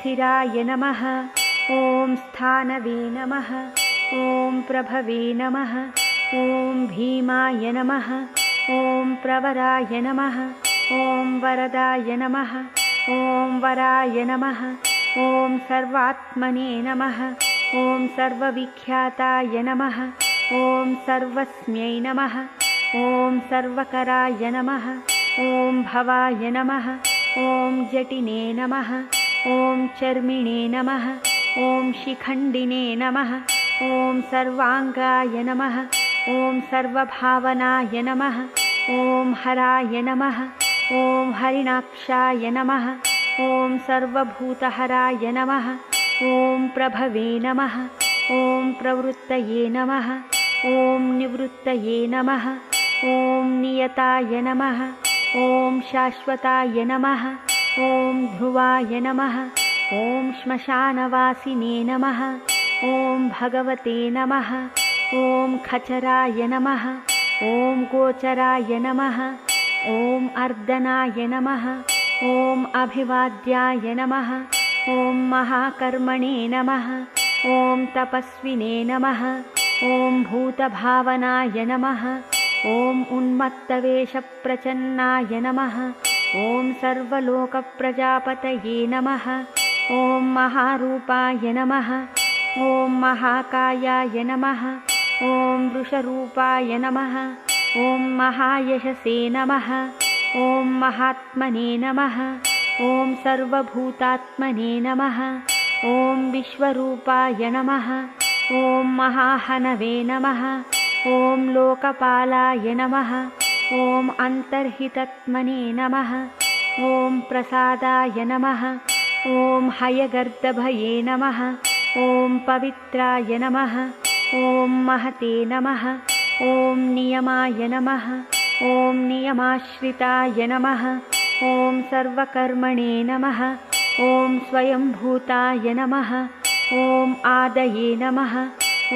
स्थिराय नमः। ॐ स्थानवे नमः। ॐ प्रभवे नमः। ॐ भीमाय नमः। ॐ प्रवराय नमः। ॐ वरदाय नमः। ॐ वराय नमः। ॐ सर्वात्मने नमः। ॐ सर्वविख्याताय नमः। ॐ सर्वस्मै नमः। ॐ सर्वकराय नमः। ॐ भवाय नमः। ॐ जटिने नमः। ॐ चर्मिणे नमः। ॐ शिखण्डिने नमः। ॐ सर्वाङ्गाय नमः। ॐ सर्वभावनाय नमः। ॐ हराय नमः। ॐ हरिणाक्षाय नमः। ॐ सर्वभूतहराय नमः। ॐ प्रभवे नमः। ॐ प्रवृत्तये नमः। ॐ निवृत्तये नमः। ॐ नियताय नमः। ॐ शाश्वताय नमः। ॐ ध्रुवाय नमः। ॐ श्मशानवासिने नमः। ॐ भगवते नमः। ॐ खचराय नमः। ॐ गोचराय नमः। ॐ अर्दनाय नमः। ॐ अभिवाद्याय नमः। ॐ महाकर्मणे नमः। ॐ तपस्विने नमः। ॐ भूतभावनाय नमः। ॐ उन्मत्तवेषप्रचन्नाय नमः। ॐ सर्वलोकप्रजापतये नमः। ॐ महारूपाय नमः। ॐ महाकायाय नमः। ॐ वृषरूपाय नमः। ॐ महायशसे नमः। ॐ महात्मने नमः। ॐ सर्वभूतात्मने नमः। ॐ विश्वरूपाय नमः। ॐ महाहनवे नमः। ॐ लोकपालाय नमः। ॐ अन्तर्हितत्मने नमः। ॐ प्रसादाय नमः। ॐ हयगर्दभये नमः। ॐ पवित्राय नमः। ॐ महते नमः। ॐ नियमाय नमः। ॐ नियमाश्रिताय नमः। ॐ सर्वकर्मणे नमः। ॐ स्वयंभूताय नमः। ॐ आदये नमः।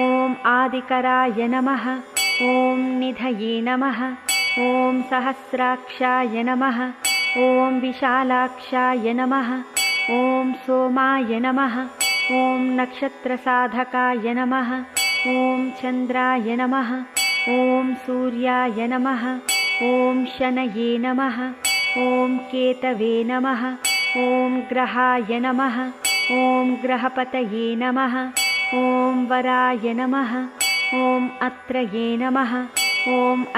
ॐ आदिकराय नमः। ॐ निधये नमः। ॐ सहस्राक्षाय नमः। ॐ विशालाक्षाय नमः। ॐ सोमाय नमः। ॐ नक्षत्रसाधकाय नमः। ॐ चन्द्राय नमः। ॐ सूर्याय नमः। ॐ शनये नमः। ॐ केतवे नमः। ॐ ग्रहाय नमः। ॐ ग्रहपतये नमः। ॐ वराय नमः। ॐ अत्रये नमः। ॐ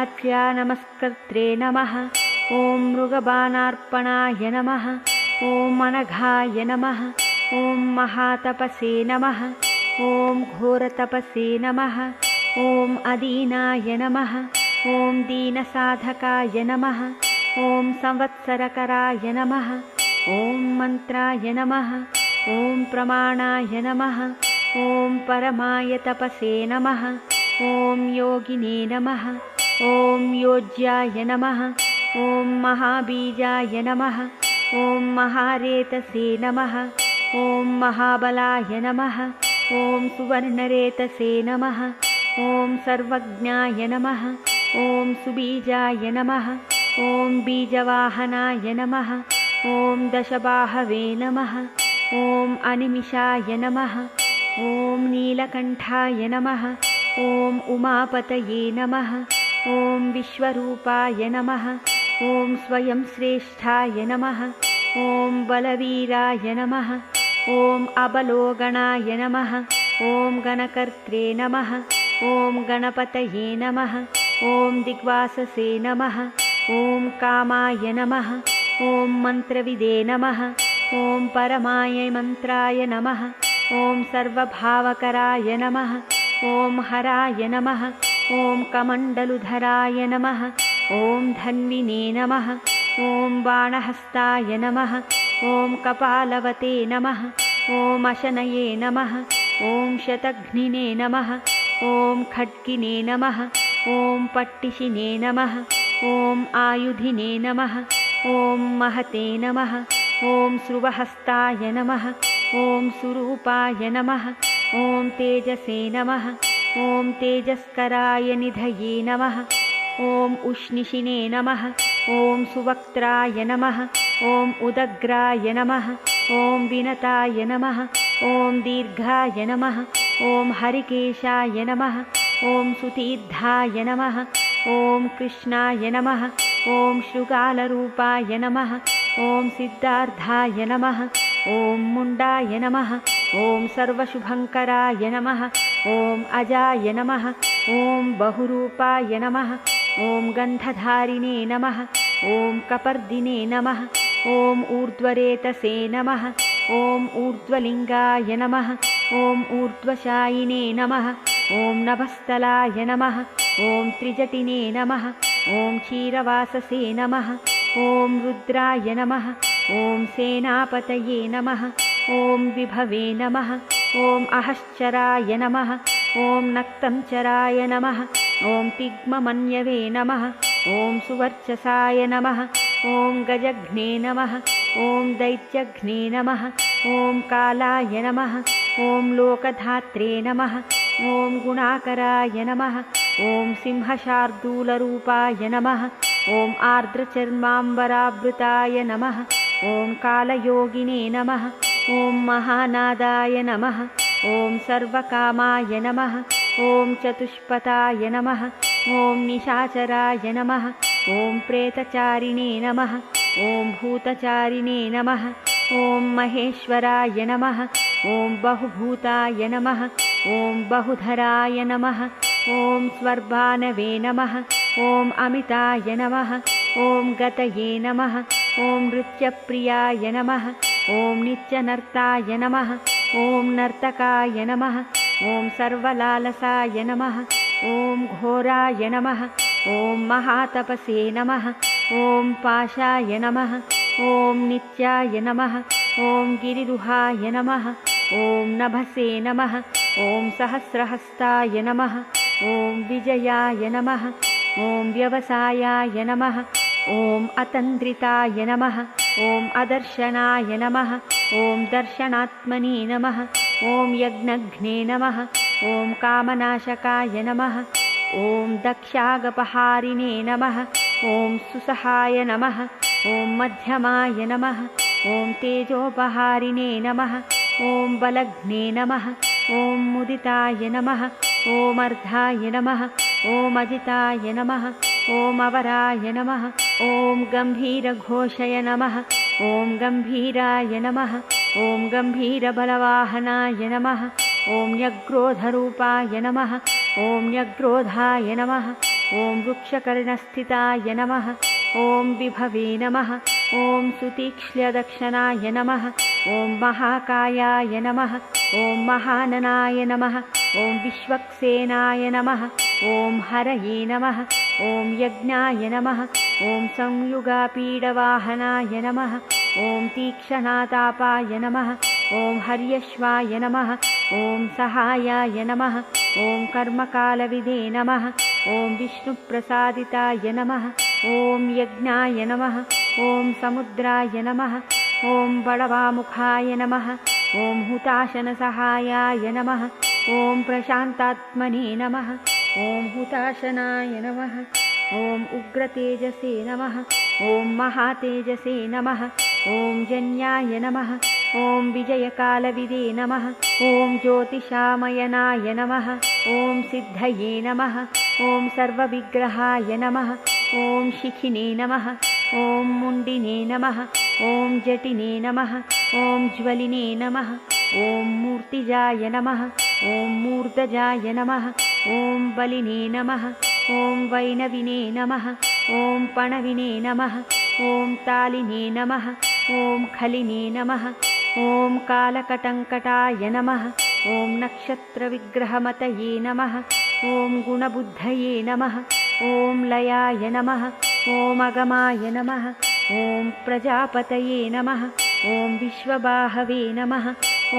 अत्र्या नमस्कर्त्रे नमः। ॐ मृगबाणार्पणाय नमः। ॐ अनघाय नमः। ॐ महातपसे नमः। ॐ घोरतपसे नमः। ॐ अदीनाय नमः। ॐ दीनसाधकाय नमः। ॐ संवत्सरकराय नमः। ॐ मन्त्राय नमः। ॐ प्रमाणाय नमः। ॐ परमाय तपसे नमः। ॐ योगिने नमः। ॐ योज्याय नमः। ॐ महाबीजाय नमः। ॐ महारेतसे नमः। ॐ महाबलाय नमः। ॐ सुवर्णरेतसे नमः। ॐ सर्वज्ञाय नमः। ॐ सुबीजाय नमः। ॐ बीजवाहनाय नमः। ॐ दशबाहवे नमः। ॐ अनिमिषाय नमः। ॐ नीलकण्ठाय नमः। ॐ उमापतये नमः। ॐ विश्वरूपाय नमः। ॐ स्वयं श्रेष्ठाय नमः। ॐ बलवीराय नमः। ॐ अबलोगणाय नमः। ॐ गणकर्त्रे नमः। ॐ गणपतये नमः। ॐ दिग्वाससे नमः। ॐ कामाय नमः। ॐ मन्त्रविदे नमः। ॐ परमाय मन्त्राय नमः। ॐ सर्वभावकराय नमः। ॐ हराय नमः। ॐ कमण्डलुधराय नमः। ॐ धन्विने नमः। ॐ बाणहस्ताय नमः। ॐ कपालवते नमः। ॐ अशनये नमः। ॐ शतघ्निने नमः। ॐ खड्गिने नमः। ॐ पट्टिशिने नमः। ॐ आयुधिने नमः। ॐ महते नमः। ॐ श्रुवहस्ताय नमः। ॐ सुरूपाय नमः। ॐ तेजसे नमः। ॐ तेजस्कराय निधये नमः। ॐ उष्णिशिने नमः। ॐ सुवक्त्राय नमः। ॐ उदग्राय नमः। ॐ विनताय नमः ॐ दीर्घाय नमः ॐ हरिकेशाय नमः ॐ सुतीर्थाय नमः ॐ कृष्णाय नमः ॐ शृगालरूपाय नमः ॐ सिद्धार्थाय नमः ॐ मुण्डाय नमः ॐ सर्वशुभङ्कराय नमः ॐ अजाय नमः ॐ बहुरूपाय नमः ॐ गन्धधारिणे नमः ॐ कपर्दिने नमः ॐ ऊर्ध्वरेतसे नमः ॐ ऊर्ध्वलिङ्गाय नमः ॐ ऊर्ध्वशायिने नमः ॐ नभस्थलाय नमः ॐ त्रिजटिने नमः ॐ क्षीरवाससे नमः ॐ रुद्राय नमः ॐ सेनापतये नमः ॐ विभवे नमः ॐ अहश्चराय नमः ॐ नक्तञ्चराय नमः ॐ तिग्ममन्यवे नमः ॐ सुवर्चसाय नमः ॐ गजघ्ने नमः ॐ दैत्यघ्ने नमः ॐ कालाय नमः ॐ लोकधात्रे नमः ॐ गुणाकराय नमः ॐ सिंहशार्दूलरूपाय नमः ॐ आर्द्रचर्माम्बरावृताय नमः ॐ कालयोगिने नमः ॐ महानादाय नमः ॐ सर्वकामाय नमः ॐ चतुष्पथाय नमः ॐ निशाचराय नमः ॐ प्रेतचारिणे नमः ॐ भूतचारिणे नमः ॐ महेश्वराय नमः ॐ बहुभूताय नमः ॐ बहुधराय नमः ॐ स्वर्भानवे नमः ॐ अमिताय नमः ॐ गतये नमः ॐ नृत्यप्रियाय नमः ॐ नित्यनर्ताय नमः ॐ नर्तकाय नमः ॐ सर्वलालसाय नमः ॐ घोराय नमः ॐ महातपसे नमः ॐ पाशाय नमः ॐ नित्याय नमः ॐ गिरिरुहाय नमः ॐ नभसे नमः ॐ सहस्रहस्ताय नमः ॐ विजयाय नमः ॐ व्यवसायाय नमः ॐ अतन्द्रिताय नमः ॐ अदर्शनाय नमः ॐ दर्शनात्मने नमः ॐ यज्ञघ्ने नमः ॐ कामनाशकाय नमः ॐ दक्षागपहारिणे नमः ॐ सुसहाय नमः ॐ मध्यमाय नमः ॐ तेजोपहारिणे नमः ॐ बलघ्ने नमः ॐ मुदिताय नमः ॐ अर्धाय नमः ॐ अजिताय नमः ॐ अवराय नमः ॐ गम्भीरघोषय नमः ॐ गम्भीराय नमः ॐ गम्भीरबलवाहनाय नमः ॐ न्यग्रोधरूपाय नमः ॐ न्यग्रोधाय नमः ॐ वृक्षकर्णस्थिताय नमः ॐ विभवे नमः ॐ सुतीक्ष्ण्यदक्षनाय नमः ॐ महाकायाय नमः ॐ महाननाय नमः ॐ विश्वक्सेनाय नमः ॐ हरये नमः ॐ यज्ञाय नमः ॐ संयुगापीडवाहनाय नमः ॐ तीक्ष्णतापाय नमः ॐ हर्यश्वाय नमः ॐ सहायाय नमः ॐ कर्मकालविदे नमः ॐ विष्णुप्रसादिताय नमः ॐ यज्ञाय नमः ॐ समुद्राय नमः ॐ बडवामुखाय नमः ॐ हुताशनसहायाय नमः ॐ प्रशान्तात्मने नमः ॐ हुताशनाय नमः ॐ उग्रतेजसे नमः ॐ महातेजसे नमः ॐ जन्याय नमः ॐ विजयकालविदे नमः ॐ ज्योतिषामयनाय नमः ॐ सिद्धये नमः ॐ सर्वविग्रहाय नमः ॐ शिखिने नमः ॐ मुण्डिने नमः ॐ जटिने नमः ॐ ज्वलिने नमः ॐ मूर्तिजाय नमः ॐ मूर्धजाय नमः ॐ बलिने नमः ॐ वैनविने नमः ॐ पणविने नमः ॐ तालिने नमः ॐ खलिने नमः ॐ कालकटङ्कटाय नमः ॐ नक्षत्रविग्रहमतये नमः ॐ गुणबुद्धये नमः ॐ लयाय नमः ॐ अगमाय नमः ॐ प्रजापतये नमः ॐ विश्वबाहवे नमः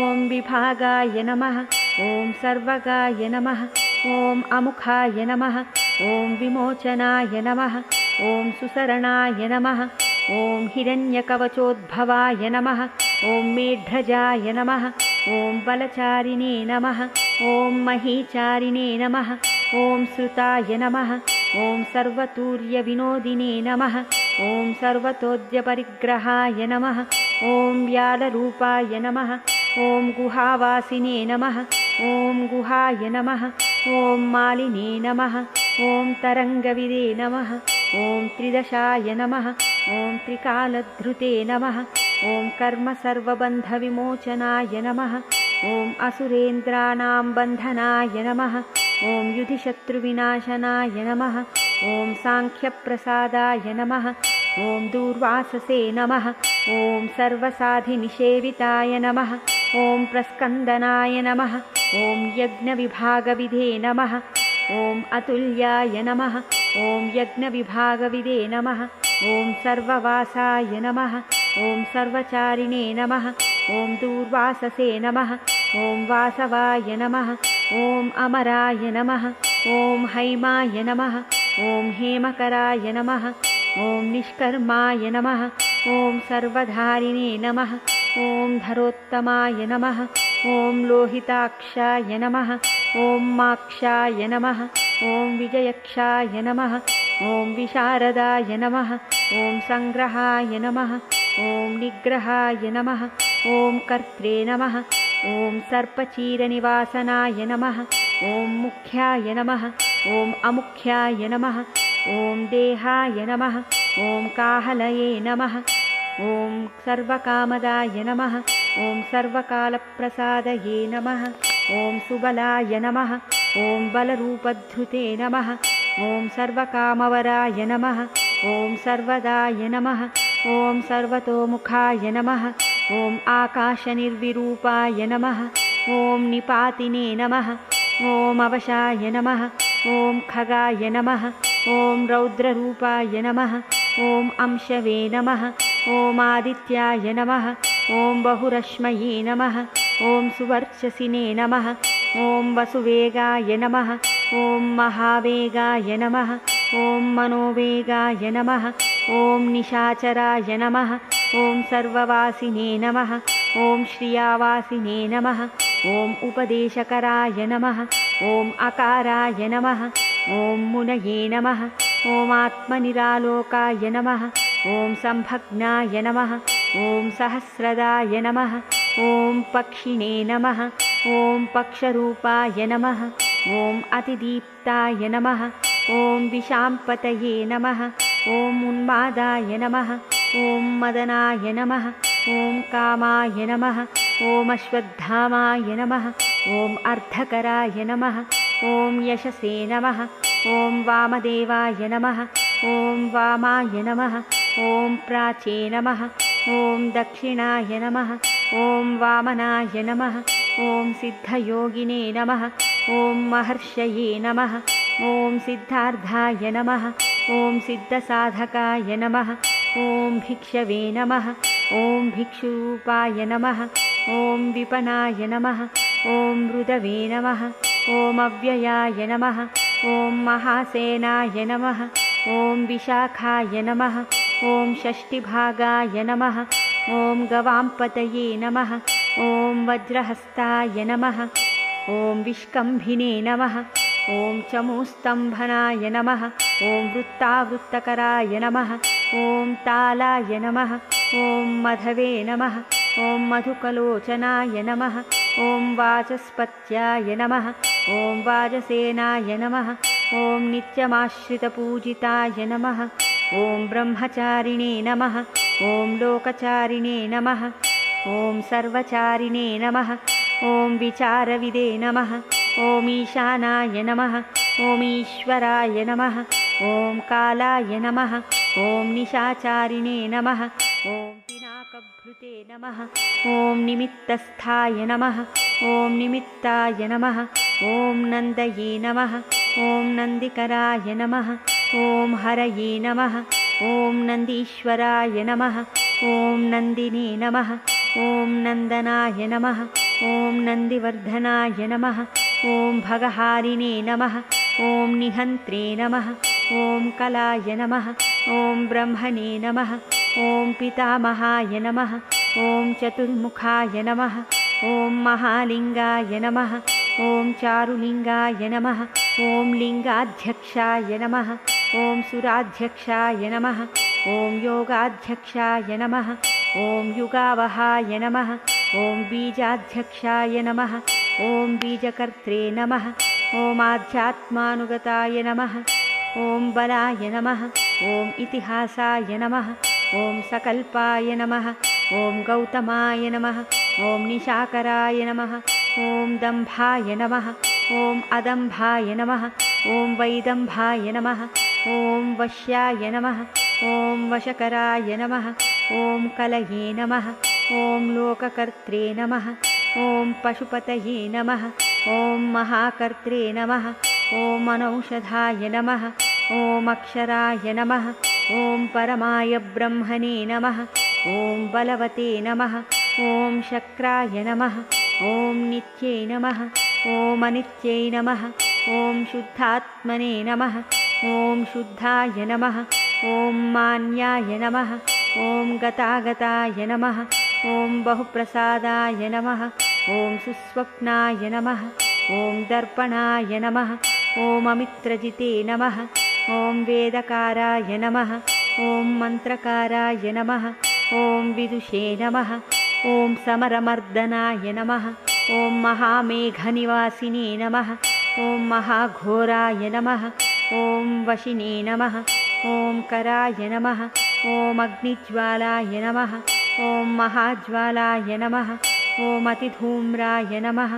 ॐ विभागाय नमः ॐ सर्वगाय नमः ॐ अमुखाय नमः ॐ विमोचनाय नमः ॐ सुसरणाय नमः ॐ हिरण्यकवचोद्भवाय नमः ॐ मेढ्रजाय नमः ॐ बलचारिणे नमः ॐ महीचारिणे नमः ॐ श्रुताय नमः ॐ सर्वतूर्यविनोदिने नमः ॐ सर्वतोद्यपरिग्रहाय नमः। ॐ व्यालरूपाय नमः। ॐ गुहावासिने नमः। ॐ गुहाय नमः। ॐ मालिने नमः। ॐ तरङ्गविदे नमः। ॐ त्रिदशाय नमः। ॐ त्रिकालधृते नमः। ॐ कर्मसर्वबन्धविमोचनाय नमः। ॐ असुरेन्द्राणां बन्धनाय नमः। ॐ युधिशत्रुविनाशनाय नमः। ॐ साङ्ख्यप्रसादाय नमः। ॐ दूर्वाससे नमः। ॐ सर्वसाधिनिषेविताय नमः। ॐ प्रस्कन्दनाय नमः। ॐ यज्ञविभागविधे नमः। ॐ अतुल्याय नमः। ॐ यज्ञविभागविदे नमः। ॐ सर्ववासाय नमः। ॐ सर्वचारिणे नमः। ॐ दूर्वाससे नमः। ॐ वासवाय नमः। ॐ अमराय नमः। ॐ हैमाय नमः। ॐ हेमकराय नमः। ॐ निष्कर्माय नमः। ॐ सर्वधारिणे नमः। ॐ धरोत्तमाय नमः। ॐ लोहिताक्षाय नमः। ॐ माक्षाय नमः। ॐ विजयक्षाय नमः। ॐ विशारदाय नमः। ॐ सङ्ग्रहाय नमः। ॐ निग्रहाय नमः। ॐ कर्त्रे नमः। ॐ सर्पचीरनिवासनाय नमः। ॐ मुख्याय नमः। ॐ अमुख्याय नमः। ॐ देहाय नमः। ॐ काहलये नमः। ॐ सर्वकामदाय नमः। ॐ सर्वकालप्रसादये नमः। ॐ सुबलाय नमः। ॐ बलरूपधृते नमः। ॐ सर्वकामवराय नमः। ॐ सर्वदाय नमः। ॐ सर्वतोमुखाय नमः। ॐ आकाशनिर्विरूपाय नमः। ॐ निपातिने नमः। ॐ अवशाय नमः। ॐ खगाय नमः। ॐ रौद्ररूपाय नमः। ॐ अंशवे नमः। ॐ आदित्याय नमः। ॐ बहुरश्मये नमः। ॐ सुवर्चसिने नमः। ॐ वसुवेगाय नमः। ॐ महावेगाय नमः। ॐ मनोवेगाय नमः। ॐ निशाचराय नमः। ॐ सर्ववासिने नमः। ॐ श्रियावासिने नमः। ॐ उपदेशकराय नमः। ॐ अकाराय नमः। ॐ मुनये नमः। ॐ आत्मनिरालोकाय नमः। ॐ संभग्नाय नमः। ॐ सहस्रदाय नमः। ॐ पक्षिणे नमः। ॐ पक्षरूपाय नमः। ॐ अतिदीप्ताय नमः। ॐ विशाम्पतये नमः। ॐ उन्मादाय नमः। ॐ मदनाय नमः। ॐ कामाय नमः। ॐ अश्वत्थामाय नमः। ॐ अर्धकराय नमः। ॐ यशसे नमः। ॐ वामदेवाय नमः। ॐ वामाय नमः। ॐ प्राचे नमः। ॐ दक्षिणाय नमः। ॐ वामनाय नमः। ॐ सिद्धयोगिने नमः। ॐ महर्षये नमः। ॐ सिद्धार्थाय नमः। ॐ सिद्धसाधकाय नमः। ॐ भिक्षवे नमः। ॐ भिक्षुरूपाय नमः। ॐ विपणाय नमः। ॐ मृदवे नमः। ॐ अव्ययाय नमः। ॐ महासेनाय नमः। ॐ विशाखाय नमः। ॐ षष्टिभागाय नमः। ॐ गवाम्पतये नमः। ॐ वज्रहस्ताय नमः। ॐ विष्कम्भिने नमः। ॐ चमूस्तम्भनाय नमः। ॐ वृत्तावृत्तकराय नमः। ॐ तालाय नमः। ॐ मधवे नमः। ॐ मधुकलोचनाय नमः। ॐ वाचस्पत्याय नमः। ॐ वाजसेनाय नमः। ॐ नित्यमाश्रितपूजिताय नमः। ॐ ब्रह्मचारिणे नमः। ॐ लोकचारिणे नमः। ॐ सर्वचारिणे नमः। ॐ विचारविदे नमः। ॐ ईशानाय नमः। ॐ ईश्वराय नमः। ॐ कालाय नमः। ॐ निशाचारिणे नमः। ॐ पिनाकभृते नमः। ॐ निमित्तस्थाय नमः। ॐ निमित्ताय नमः। ॐ नन्दये नमः। ॐ नन्दिकराय नमः। ॐ हरये नमः। ॐ नन्दीश्वराय नमः। ॐ नन्दिने नमः। ॐ नन्दनाय नमः। ॐ नन्दिवर्धनाय नमः। ॐ भगहारिणे नमः। ॐ निहन्त्रे नमः। ॐ कलाय नमः। ॐ ब्रह्मणे नमः। ॐ पितामहाय नमः। ॐ चतुर्मुखाय नमः। ॐ महालिङ्गाय नमः। ॐ चारुलिङ्गाय नमः। ॐ लिङ्गाध्यक्षाय नमः। ॐ सुराध्यक्षाय नमः। ॐ योगाध्यक्षाय नमः ॐ युगावहाय नमः ॐ बीजाध्यक्षाय नमः ॐ बीजकर्त्रे नमः ॐ आध्यात्मानुगताय नमः ॐ बलाय नमः ॐ इतिहासाय नमः ॐ सकल्पाय नमः ॐ गौतमाय नमः ॐ निशाकराय नमः ॐ दम्भाय नमः ॐ अदम्भाय नमः ॐ वैदम्भाय नमः ॐ वश्याय नमः ॐ वशकराय नमः ॐ कलये नमः ॐ लोककर्त्रे नमः ॐ पशुपतये नमः ॐ महाकर्त्रे नमः ॐ अनौषधाय नमः ॐ अक्षराय नमः ॐ परमाय ब्रह्मणे नमः ॐ बलवते नमः ॐ शक्राय नमः ॐ नित्यै नमः ॐ अनित्यै नमः ॐ शुद्धात्मने नमः ॐ शुद्धाय नमः ॐ मान्याय नमः ॐ गतागताय नमः ॐ बहुप्रसादाय नमः ॐ सुस्वप्नाय नमः ॐ दर्पणाय नमः ॐ अमित्रजिते नमः ॐ वेदकाराय नमः ॐ मन्त्रकाराय नमः ॐ विदुषे नमः ॐ समरमर्दनाय नमः ॐ महामेघनिवासिने नमः ॐ महाघोराय नमः ॐ वशिने नमः ॐ कराय नमः ॐ अग्निज्वालाय नमः ॐ महाज्वालाय नमः ॐ अतिधूम्राय नमः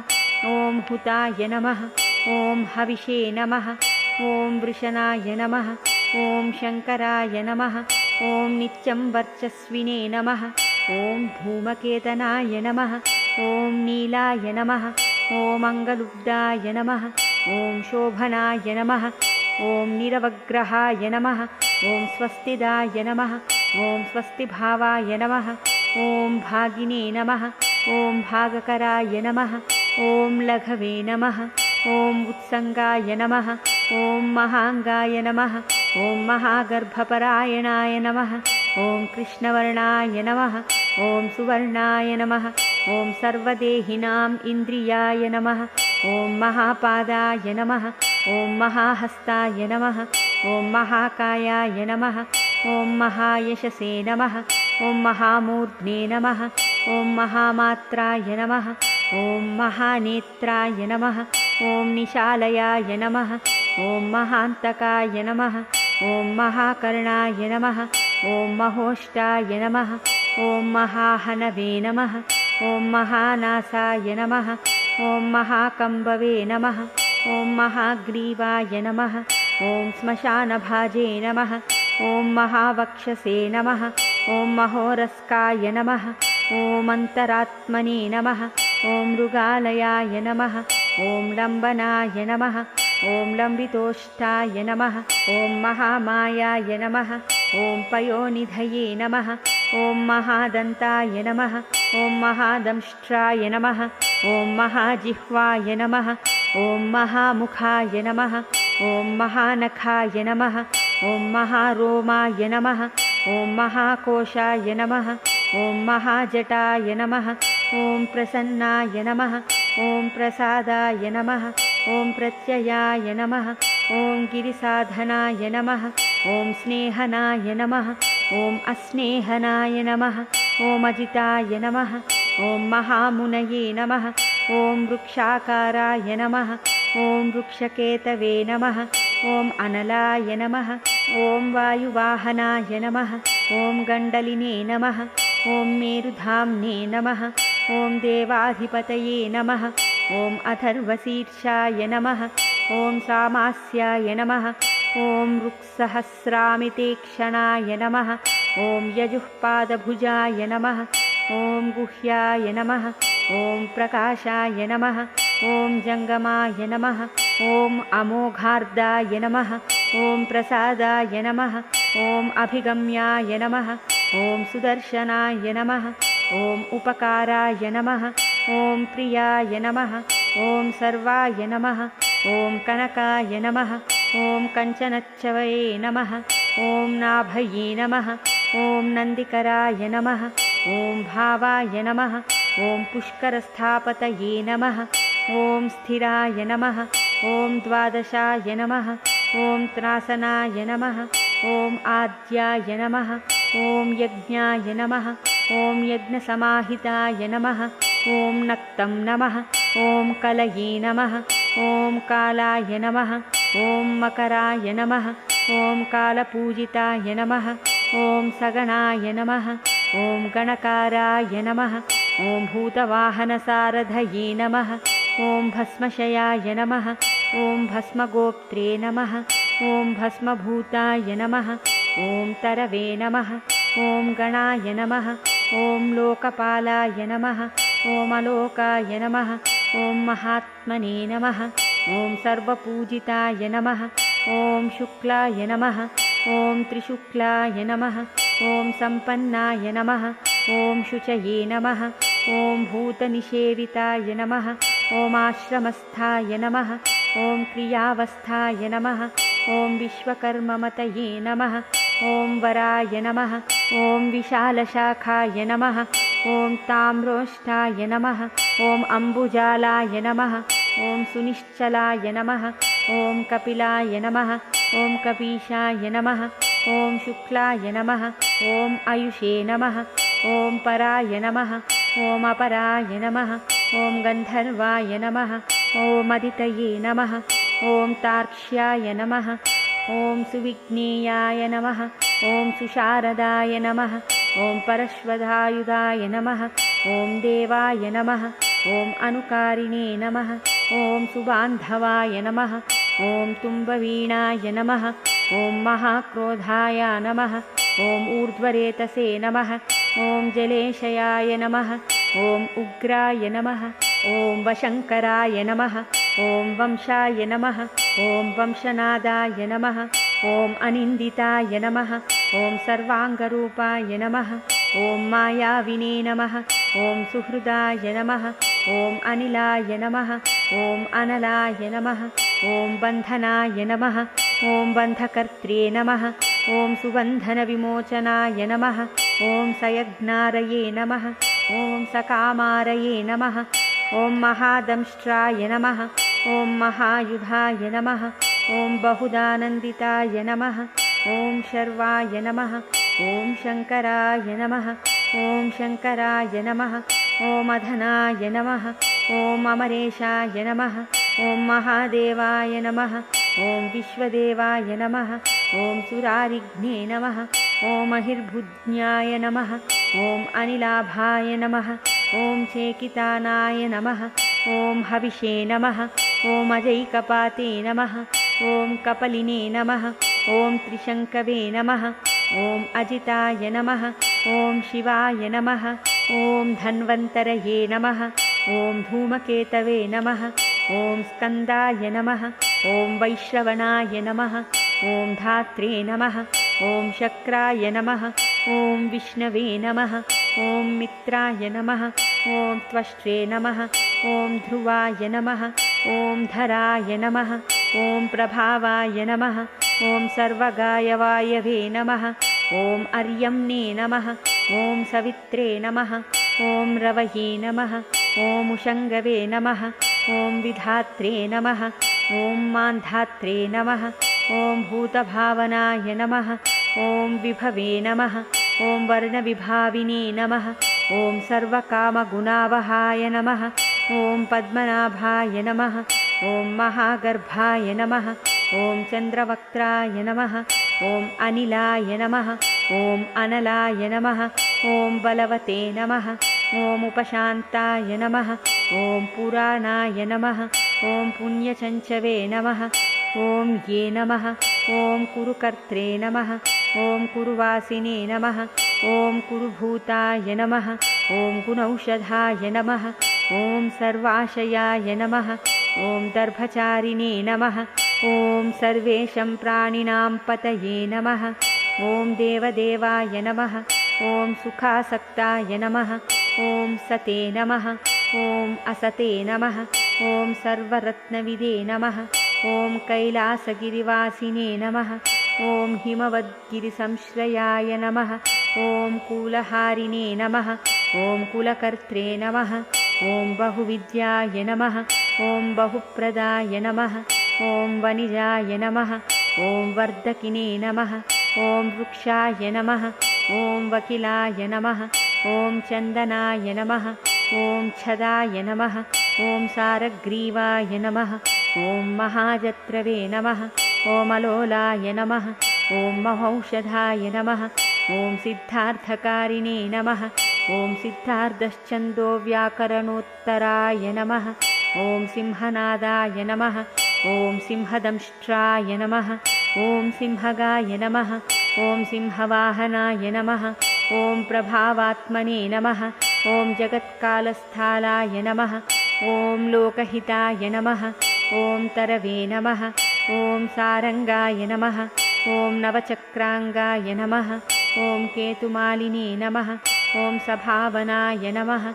ॐ हुताय नमः ॐ हविषे नमः ॐ वृषणाय नमः ॐ शङ्कराय नमः ॐ नित्यं वर्चस्विने नमः ॐ धूमकेतनाय नमः ॐ नीलाय नमः ॐ अङ्गलुब्धाय नमः ॐ शोभनाय नमः ॐ निरवग्रहाय नमः ॐ स्वस्तिदाय नमः ॐ स्वस्तिभावाय नमः ॐ भागिने नमः ॐ भागकराय नमः ॐ लघवे नमः ॐ उत्सङ्गाय नमः ॐ महाङ्गाय नमः ॐ महागर्भपरायणाय नमः ॐ कृष्णवर्णाय नमः ॐ सुवर्णाय नमः ॐ सर्वदेहिनाम् इन्द्रियाय नमः ॐ महापादाय नमः ॐ महाहस्ताय नमः ॐ महाकायाय नमः ॐ महायशसे नमः ॐ महामूर्ध्ने नमः ॐ महामात्राय नमः ॐ महानेत्राय नमः ॐ निशालयाय नमः ॐ महान्तकाय नमः ॐ महाकर्णाय नमः ॐ महोष्टाय नमः ॐ महाहनवे नमः ॐ महानासाय नमः ॐ महाकम्बवे नमः ॐ महाग्रीवाय नमः ॐ श्मशानभाजे नमः ॐ महावक्षसे नमः ॐ महोरस्काय नमः ॐ अन्तरात्मने नमः ॐ मृगालयाय नमः ॐ लम्बनाय नमः ॐ लम्बितोष्ठाय नमः ॐ महामायाय नमः ॐ पयोनिधये नमः ॐ महादन्ताय नमः ॐ महादंष्ट्राय नमः ॐ महाजिह्वाय नमः ॐ महामुखाय नमः ॐ महानखाय नमः ॐ महारोमाय नमः ॐ महाकोशाय नमः ॐ महाजटाय नमः ॐ प्रसन्नाय नमः ॐ प्रसादाय नमः ॐ प्रत्ययाय नमः ॐ गिरिसाधनाय नमः ॐ स्नेहनाय नमः ॐ अस्नेहनाय नमः ॐ अजिताय नमः ॐ महामुनये नमः ॐ वृक्षाकाराय नमः ॐ वृक्षकेतवे नमः ॐ अनलाय नमः ॐ वायुवाहनाय नमः ॐ गण्डलिने नमः ॐ मेरुधाम्ने नमः ॐ देवाधिपतये नमः ॐ अथर्वशीर्षाय नमः ॐ सामास्याय नमः ॐ ऋक्सहस्रामितेक्षणाय नमः ॐ यजुःपादभुजाय नमः ॐ गुह्याय नमः ॐ प्रकाशाय नमः ॐ जङ्गमाय नमः ॐ अमोघार्दाय नमः ॐ प्रसादाय नमः ॐ अभिगम्याय नमः ॐ सुदर्शनाय नमः ॐ उपकाराय नमः ॐ प्रियाय नमः ॐ सर्वाय नमः ॐ कनकाय नमः ॐ कञ्चनच्छवये नमः ॐ नाभये नमः ॐ नन्दिकराय नमः ॐ भावाय नमः ॐ पुष्करस्थापतये नमः ॐ स्थिराय नमः ॐ द्वादशाय नमः ॐ त्रासनाय नमः ॐ आद्याय नमः ॐ यज्ञाय नमः ॐ यज्ञसमाहिताय नमः ॐ नक्तं नमः ॐ कलये नमः ॐ कालाय नमः ॐ मकराय नमः ॐ कालपूजिताय नमः ॐ सगणाय नमः ॐ गणकाराय नमः ॐ भूतवाहनसारथये नमः ॐ भस्मशयाय नमः ॐ भस्मगोप्त्रे नमः ॐ भस्मभूताय नमः ॐ तरवे नमः ॐ गणाय नमः ॐ लोकपालाय नमः ॐ अलोकाय नमः ॐ महात्मने नमः ॐ सर्वपूजिताय नमः ॐ शुक्लाय नमः ॐ त्रिशुक्लाय नमः ॐ सम्पन्नाय नमः ॐ शुचये नमः ॐ भूतनिषेविताय नमः ॐ आश्रमस्थाय नमः ॐ क्रियावस्थाय नमः ॐ विश्वकर्ममतये नमः ॐ वराय नमः ॐ विशालशाखाय नमः ॐ ताम्रोष्ठाय नमः ॐ अम्बुजालाय नमः ॐ सुनिश्चलाय नमः ॐ कपिलाय नमः ॐ कपीशाय नमः ॐ शुक्लाय नमः ॐ आयुषे नमः ॐ पराय नमः ॐ अपराय नमः ॐ गन्धर्वाय नमः ॐ अदितये नमः ॐ तार्क्ष्याय नमः ॐ सुविघ्नेयाय नमः ॐ सुशारदाय नमः ॐ परश्वधायुधाय नमः ॐ देवाय नमः ॐ अनुकारिणे नमः ॐ सुबान्धवाय नमः ॐ तुम्बवीणाय नमः ॐ महाक्रोधाय नमः ॐ ऊर्ध्वरेतसे नमः ॐ जलेशयाय नमः ॐ उग्राय नमः ॐ वशङ्कराय नमः ॐ वंशाय नमः ॐ वंशनादाय नमः ॐ अनिन्दिताय नमः ॐ सर्वाङ्गरूपाय नमः ॐ मायाविने नमः ॐ सुहृदाय नमः ॐ अनिलाय नमः ॐ अनलाय नमः ॐ बन्धनाय नमः ॐ बन्धकर्त्रे नमः ॐ सुबन्धनविमोचनाय नमः ॐ सयज्ञारये नमः ॐ सकामारये नमः ॐ महादंष्ट्राय नमः ॐ महायुधाय नमः ॐ बहुदानन्दिताय नमः ॐ शर्वाय नमः ॐ शङ्कराय नमः ॐ शङ्कराय नमः ॐ अधनाय नमः ॐ अमरेशाय नमः ॐ महादेवाय नमः ॐ विश्वदेवाय नमः ॐ सुरारिघ्ने नमः ॐ महिर्भुज्ञाय नमः ॐ अनिलाभाय नमः ॐ चेकितानाय नमः ॐ हविषे नमः ॐ अजैकपाते नमः ॐ कपलिने नमः ॐ त्रिशङ्कवे नमः ॐ अजिताय नमः ॐ शिवाय नमः ॐ धन्वन्तरये नमः ॐ धूमकेतवे नमः ॐ स्कन्दाय नमः ॐ वैश्रवणाय नमः ॐ धात्रे नमः ॐ शक्राय नमः ॐ विष्णवे नमः ॐ मित्राय नमः ॐ त्वष्ट्रे नमः ॐ ध्रुवाय नमः ॐ धराय नमः ॐ प्रभावाय नमः ॐ सर्वगायवायवे नमः ॐ अर्यम्ने नमः ॐ सवित्रे नमः ॐ रवये नमः ॐ उषङ्गवे नमः ॐ विधात्रे नमः ॐ मान्धात्रे नमः ॐ भूतभावनाय नमः ॐ विभवे नमः ॐ वर्णविभाविने नमः ॐ सर्वकामगुणावहाय नमः ॐ पद्मनाभाय नमः ॐ महागर्भाय नमः ॐ चन्द्रवक्त्राय नमः ॐ अनिलाय नमः ॐ अनलाय नमः ॐ बलवते नमः ॐ उपशान्ताय नमः ॐ पुराणाय नमः ॐ पुण्यचञ्चवे नमः ॐ ये नमः ॐ कुरुकर्त्रे नमः ॐ कुरुवासिने नमः ॐ कुरुभूताय नमः ॐ गुणौषधाय नमः ॐ सर्वाशयाय नमः ॐ दर्भचारिणे नमः ॐ सर्वेषां प्राणिनां पतये नमः ॐ देवदेवाय नमः ॐ सुखासक्ताय नमः ॐ सते नमः ॐ असते नमः ॐ सर्वरत्नविदे नमः ॐ कैलासगिरिवासिने नमः ॐ हिमवद्गिरिसंश्रयाय नमः ॐ कूलहारिणे नमः ॐ कुलकर्त्रे नमः ॐ बहुविद्याय नमः ॐ बहुप्रदाय नमः ॐ वनिजाय नमः ॐ वर्धकिने नमः ॐ वृक्षाय नमः ॐ वकिलाय नमः ॐ चन्दनाय नमः ॐ छदाय नमः ॐ सारग्रीवाय नमः ॐ महाजत्रवे नमः ॐ अलोलाय नमः ॐ महौषधाय नमः ॐ सिद्धार्थकारिणे नमः ॐ सिद्धार्धश्चन्दो व्याकरणोत्तराय नमः ॐ सिंहनादाय नमः ॐ सिंहदंष्ट्राय नमः ॐ सिंहगाय नमः ॐ सिंहवाहनाय नमः ॐ प्रभावात्मने नमः ॐ जगत्कालस्थालाय नमः ॐ लोकहिताय नमः ॐ तरवे नमः ॐ सारङ्गाय नमः ॐ नवचक्राङ्गाय नमः ॐ केतुमालिने नमः ॐ सभावनाय नमः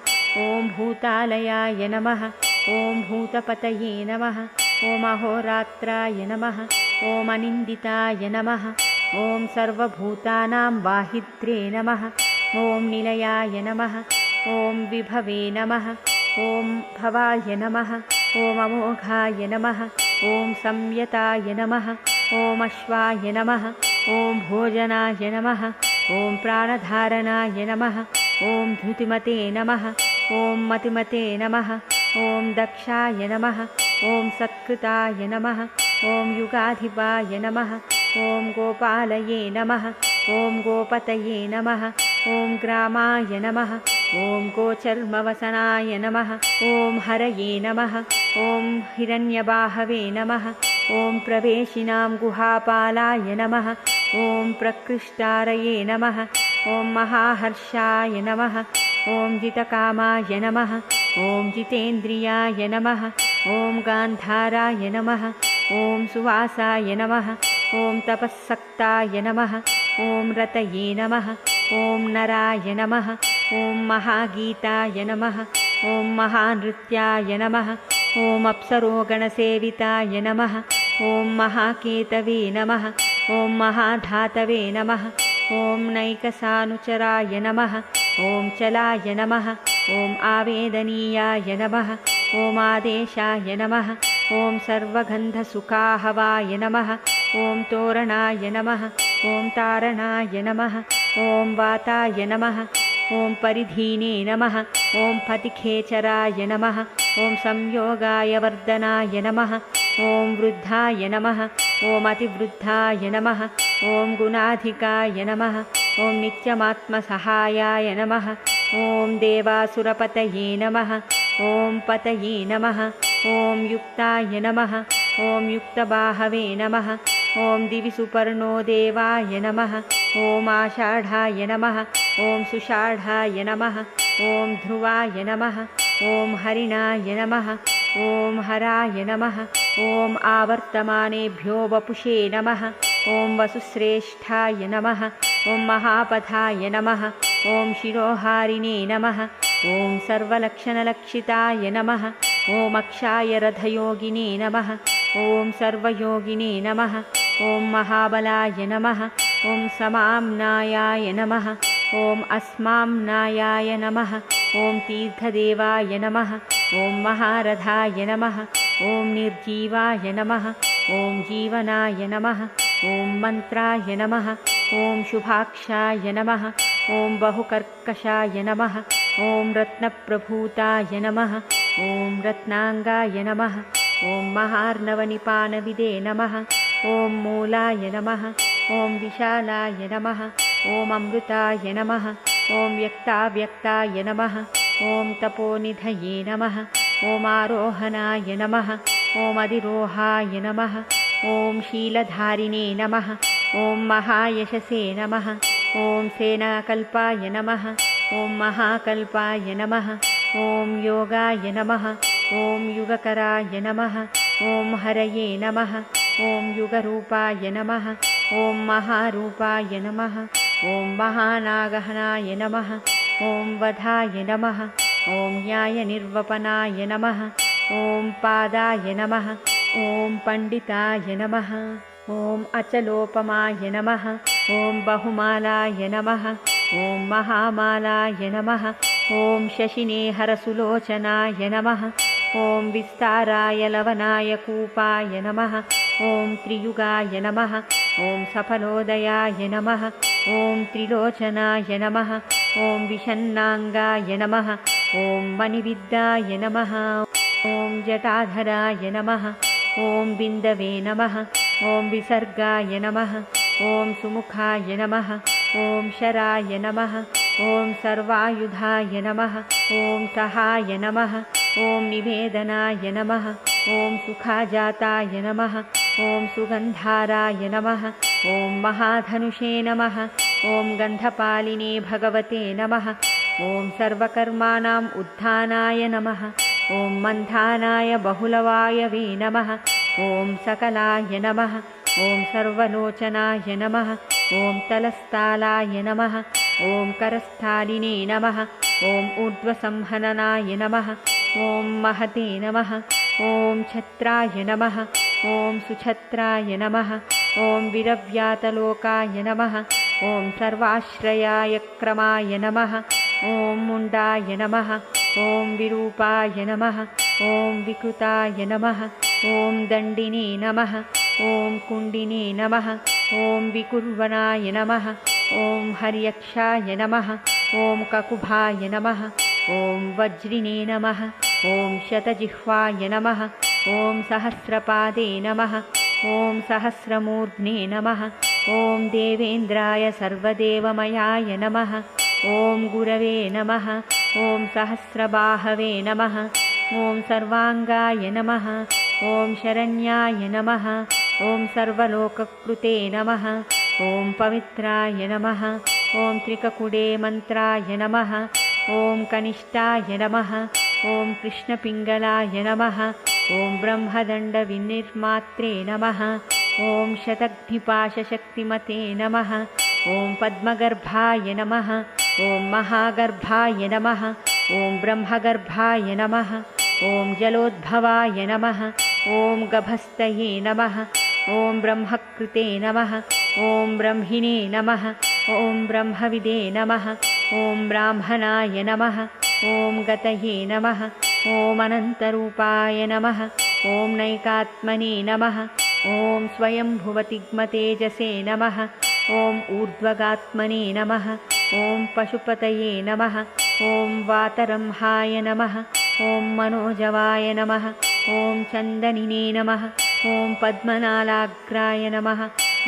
ॐ भूतालयाय नमः ॐ भूतपतये नमः ॐ अहोरात्राय नमः ॐ अनिन्दिताय नमः ॐ सर्वभूतानां वाहित्रे नमः ॐ निलयाय नमः ॐ विभवे नमः ॐ भवाय नमः ॐ अमोघाय नमः ॐ संयताय नमः ॐ अश्वाय नमः ॐ भोजनाय नमः ॐ प्राणधारणाय नमः ॐ धृतिमते नमः ॐ मतिमते नमः ॐ दक्षाय नमः ॐ सत्कृताय नमः ॐ युगाधिपाय नमः ॐ गोपालये नमः ॐ गोपतये नमः ॐ ग्रामाय नमः ॐ गोचर्मवसनाय नमः ॐ हरये नमः ॐ हिरण्यबाहवे नमः ॐ प्रवेशिनां गुहापालाय नमः ॐ प्रकृष्टारये नमः ॐ महाहर्षाय नमः ॐ जितकामाय नमः ॐ जितेन्द्रियाय नमः ॐ गान्धाराय नमः ॐ सुवासाय नमः ॐ तपःसक्ताय नमः ॐ रतये नमः ॐ नराय नमः ॐ महागीताय नमः ॐ महानृत्याय नमः ॐ अप्सरोगणसेविताय नमः ॐ महाकेतवे नमः ॐ महाधातवे नमः ॐ नैकसानुचराय नमः ॐ चलाय नमः ॐ आवेदनीयाय नमः ॐ आदेशाय नमः ॐ सर्वगन्धसुखाहवाय नमः ॐ तोरणाय नमः ॐ तारणाय नमः ॐ वाताय नमः ॐ परिधीने नमः ॐ पतिखेचराय नमः ॐ संयोगाय वर्धनाय नमः ॐ वृद्धाय नमः ॐ अतिवृद्धाय नमः ॐ गुणाधिकाय नमः ॐ नित्यमात्मसहायाय नमः ॐ देवासुरपतये नमः ॐ पतये नमः ॐ युक्ताय नमः ॐ युक्तबाहवे नमः ॐ दिवि सुपर्णो देवाय नमः ॐ आषाढाय नमः ॐ सुषाढाय नमः ॐ ध्रुवाय नमः ॐ हरिणाय नमः ॐ हराय नमः ॐ आवर्तमानेभ्यो वपुषे नमः ॐ वसुश्रेष्ठाय नमः ॐ महापथाय नमः ॐ शिरोहारिणे नमः ॐ सर्वलक्षणलक्षिताय नमः ॐ अक्षाय रथयोगिने नमः ॐ सर्वयोगिने नमः ॐ महाबलाय नमः ॐ समाम्नायाय नमः ॐ अस्माम्नायाय नमः ॐ तीर्थदेवाय नमः ॐ महारथाय नमः ॐ निर्जीवाय नमः ॐ जीवनाय नमः ॐ मन्त्राय नमः ॐ शुभाक्षाय नमः ॐ बहुकर्कशाय नमः ॐ रत्नप्रभूताय नमः ॐ रत्नाङ्गाय नमः ॐ महार्णवनिपानविदे नमः ॐ मूलाय नमः ॐ विशालाय नमः ॐ अमृताय नमः ॐ व्यक्ताव्यक्ताय नमः ॐ तपोनिधये नमः ॐ आरोहणाय नमः ॐ अधिरोहाय नमः ॐ शीलधारिणे नमः ॐ महायशसे नमः ॐ सेनाकल्पाय नमः ॐ महाकल्पाय नमः ॐ योगाय नमः ॐ युगकराय नमः ॐ हरये नमः ॐ युगरूपाय नमः ॐ महारूपाय नमः ॐ महानागहनाय नमः ॐ वधाय नमः ॐ न्यायनिर्वपनाय नमः ॐ पादाय नमः ॐ पण्डिताय नमः ॐ अचलोपमाय नमः ॐ बहुमालाय नमः ॐ महामालाय नमः ॐ शशिनेहरसुलोचनाय नमः ॐ विस्ताराय लवनाय कूपाय नमः। ॐ त्रियुगाय नमः। ॐ सफलोदयाय नमः। ॐ त्रिलोचनाय नमः। ॐ विषन्नाङ्गाय नमः। ॐ मणिविद्याय नमः। ॐ जटाधराय नमः। ॐ बिन्दवे नमः। ॐ विसर्गाय नमः। ॐ सुमुखाय नमः। ॐ शराय नमः। ॐ सर्वायुधाय नमः। ॐ सहाय नमः। ॐ निवेदनाय नमः। ॐ सुखाजाताय नमः। ॐ सुगन्धाराय नमः। ॐ महाधनुषे नमः। ॐ गन्धपालिने भगवते नमः। ॐ सर्वकर्माणाम् उद्धानाय नमः। ॐ मन्थानाय बहुलवायवे नमः। ॐ सकलाय नमः। ॐ सर्वलोचनाय नमः। ॐ तलस्थालाय नमः। ॐ करस्थालिने नमः। ॐ ऊर्ध्वसंहननाय नमः। ॐ महते नमः। ॐ छत्राय नमः। ॐ सुछत्राय नमः। ॐ विरव्यातलोकाय नमः। ॐ सर्वाश्रयाय क्रमाय नमः। ॐ मुण्डाय नमः। ॐ विरूपाय नमः। ॐ विकृताय नमः। ॐ दण्डिने नमः। ॐ कुण्डिने नमः। ॐ विकुर्वणाय नमः। ॐ हर्यक्षाय नमः। ॐ ककुभाय नमः। ॐ वज्रिणे नमः। ॐ शतजिह्वाय नमः। ॐ सहस्रपादे नमः। ॐ सहस्रमूर्ध्ने नमः। ॐ देवेन्द्राय सर्वदेवमयाय नमः। ॐ गुरवे नमः। ॐ सहस्रबाहवे नमः। ॐ सर्वाङ्गाय नमः। ॐ शरण्याय नमः। ॐ सर्वलोककृते नमः। ॐ पवित्राय नमः। ॐ त्रिककुडे मन्त्राय नमः। ॐ कनिष्ठाय नमः। ॐ कृष्णपिङ्गलाय नमः। ॐ ब्रह्मदण्डविनिर्मात्रे नमः। ॐ शतघ्निपाशशक्तिमते नमः। ॐ पद्मगर्भाय नमः। ॐ महागर्भाय नमः। ॐ ब्रह्मगर्भाय नमः। ॐ जलोद्भवाय नमः। ॐ गभस्तये नमः। ॐ ब्रह्मकृते नमः। ॐ ब्रह्मिणे नमः। ॐ ब्रह्मविदे नमः। ॐ ब्राह्मणाय नमः। ॐ गतये नमः। ॐ अनन्तरूपाय नमः। ॐ नैकात्मने नमः। ॐ स्वयंभुवतिग्मतेजसे नमः। ॐ ऊर्ध्वगात्मने नमः। ॐ पशुपतये नमः। ॐ वातरंहाय नमः। ॐ मनोजवाय नमः। ॐ चन्दनिने नमः। ॐ पद्मनालाग्राय नमः।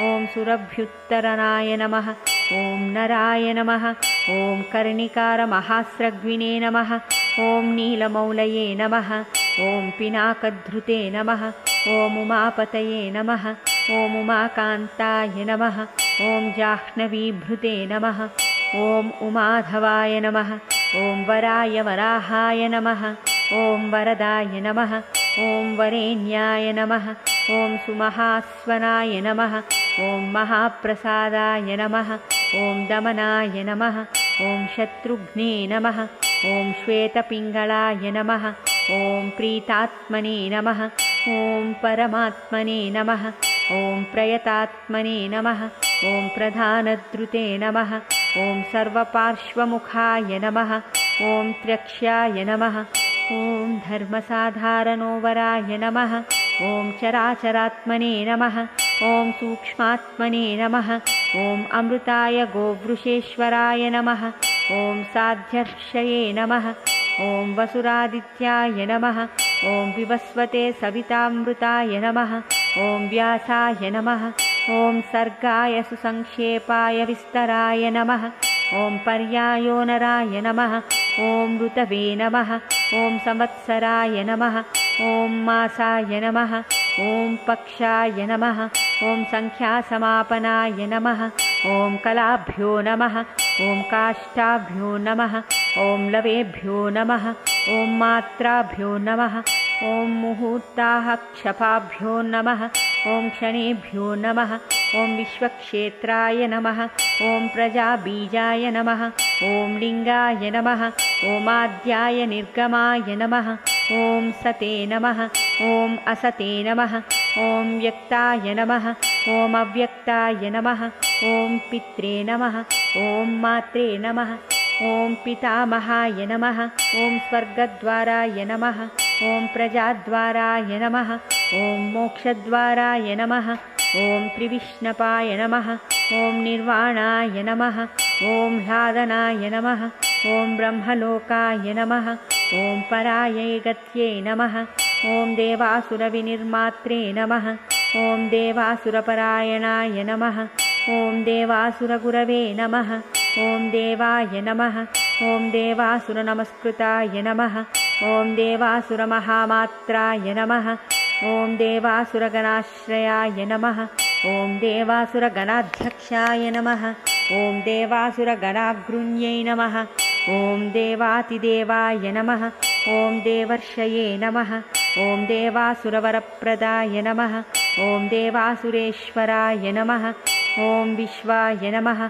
ॐ सुरभ्युत्तरनाय नमः। ॐ नराय नमः। ॐ कर्णिकारमहास्रग्विणे नमः। ॐ नीलमौलये नमः। ॐ पिनाकधृते नमः। ॐ उमापतये नमः। ॐ उमाकान्ताय नमः। ॐ जाह्नवीभृते नमः। ॐ उमाधवाय नमः। ॐ वराय वराहाय नमः। ॐ वरदाय नमः। ॐ वरेण्याय नमः। ॐ सुमहास्वनाय नमः। ॐ महाप्रसादाय नमः। ॐ दमनाय नमः। ॐ शत्रुघ्ने नमः। ॐ श्वेतपिङ्गलाय नमः। ॐ प्रीतात्मने नमः। ॐ परमात्मने नमः। ॐ प्रयतात्मने नमः। ॐ प्रधानद्रुते नमः। ॐ सर्वपार्श्वमुखाय नमः। ॐ त्र्यक्ष्याय नमः। ॐ धर्मसाधारणोवराय नमः। ॐ चराचरात्मने नमः। ॐ सूक्ष्मात्मने नमः। ॐ अमृताय गोवृषेश्वराय नमः। ॐ साध्यर्षये नमः। ॐ वसुरादित्याय नमः। ॐ विवस्वते सवितामृताय नमः। ॐ व्यासाय नमः। ॐ सर्गाय सुसंक्षेपाय विस्तराय नमः। ॐ पर्यायोनराय नमः। ॐ ऋतवे नमः। ॐ संवत्सराय नमः। ॐ मासाय नमः। ॐ पक्षाय नमः। ॐ संख्यासमापनाय नमः। ॐ कलाभ्यो नमः। ॐ काष्ठाभ्यो नमः। ॐ लवेभ्यो नमः। ॐ मात्राभ्यो नमः। ॐ मुहूर्ताः क्षपाभ्यो नमः। ॐ क्षणेभ्यो नमः। ॐ विश्वक्षेत्राय नमः। ॐ प्रजाबीजाय नमः। ॐ लिङ्गाय नमः। ॐ आद्याय निर्गमाय नमः। ॐ सते नमः। ॐ असते नमः। ॐ व्यक्ताय नमः। ॐ अव्यक्ताय नमः। ॐ पित्रे नमः। ॐ मात्रे नमः। ॐ पितामहाय नमः। ॐ स्वर्गद्वाराय नमः। ॐ प्रजाद्वाराय नमः ॐ मोक्षद्वाराय नमः ॐ त्रिविष्णपाय नमः ॐ निर्वाणाय नमः ॐ ह्लादनाय नमः ॐ ब्रह्मलोकाय नमः ॐ परायै गत्यै नमः ॐ देवासुरविनिर्मात्रे नमः ॐ देवासुरपरायणाय नमः ॐ देवासुरगुरवे नमः ॐ देवाय नमः ॐ देवासुरनमस्कृताय नमः ॐ देवासुरमहामात्राय नमः ॐ देवासुरगणाश्रयाय नमः ॐ देवासुरगणाध्यक्षाय नमः ॐ देवासुरगणाग्रुण्यै नमः ॐ देवातिदेवाय नमः ॐ देवर्षये नमः ॐ देवासुरवरप्रदाय नमः ॐ देवासुरेश्वराय नमः ॐ विश्वाय नमः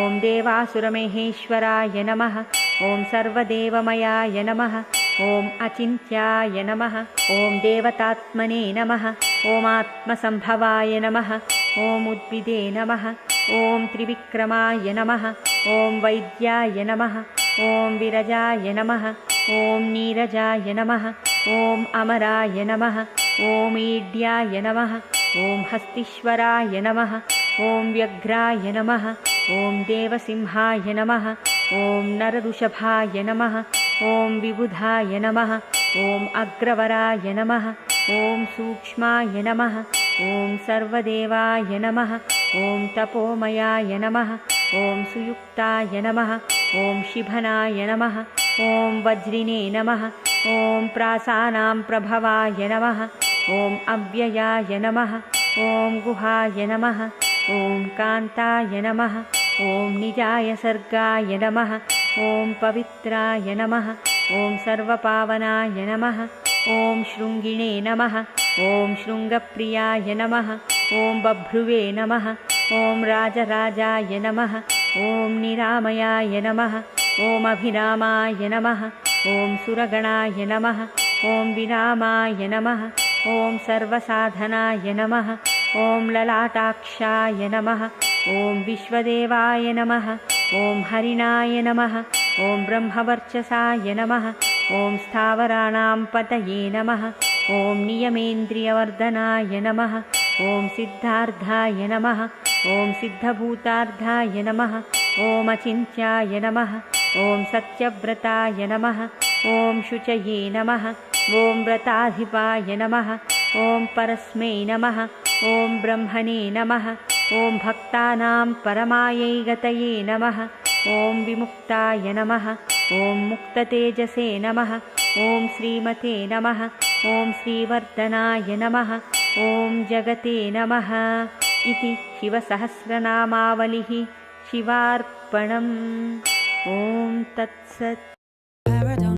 ॐ देवासुरमहेश्वराय नमः ॐ सर्वदेवमयाय नमः ॐ अचिन्त्याय नमः ॐ देवतात्मने नमः ॐ आत्मसम्भवाय नमः ॐ उद्भिदे नमः ॐ त्रिविक्रमाय नमः ॐ वैद्याय नमः ॐ विरजाय नमः ॐ नीरजाय नमः ॐ अमराय नमः ॐ ईड्याय नमः ॐ हस्तीश्वराय नमः ॐ व्यघ्राय नमः ॐ देवसिंहाय नमः ॐ नरऋषभाय नमः ॐ विबुधाय नमः ॐ अग्रवराय नमः ॐ सूक्ष्माय नमः ॐ सर्वदेवाय नमः ॐ तपोमयाय नमः ॐ सुयुक्ताय नमः ॐ शिभनाय नमः ॐ वज्रिणे नमः ॐ प्रासानां प्रभवाय नमः ॐ अव्ययाय नमः ॐ गुहाय नमः ॐ कान्ताय नमः ॐ निजाय सर्गाय नमः ॐ पवित्राय नमः ॐ सर्वपावनाय नमः ॐ शृङ्गिणे नमः ॐ शृङ्गप्रियाय नमः ॐ बभ्रुवे नमः ॐ राजराजाय नमः ॐ निरामयाय नमः ॐ अभिरामाय नमः ॐ सुरगणाय नमः ॐ विरामाय नमः ॐ सर्वसाधनाय नमः ॐ ललाटाक्षाय नमः ॐ विश्वदेवाय नमः ॐ हरिणाय नमः ॐ ब्रह्मवर्चसाय नमः ॐ स्थावराणां पतये नमः ॐ नियमेन्द्रियवर्धनाय नमः ॐ सिद्धार्थाय नमः ॐ सिद्धभूतार्थाय नमः ॐ अचिन्त्याय नमः ॐ सत्यव्रताय नमः ॐ शुचये नमः ॐ व्रताधिपाय नमः ॐ परस्मै नमः ॐ ब्रह्मणे नमः ॐ भक्तानां परमायै गतये नमः ॐ विमुक्ताय नमः ॐ मुक्ततेजसे नमः ॐ श्रीमते नमः ॐ श्रीवर्धनाय नमः ॐ जगते नमः इति शिवसहस्रनामावलिः शिवार्पणम् ॐ तत्सत्।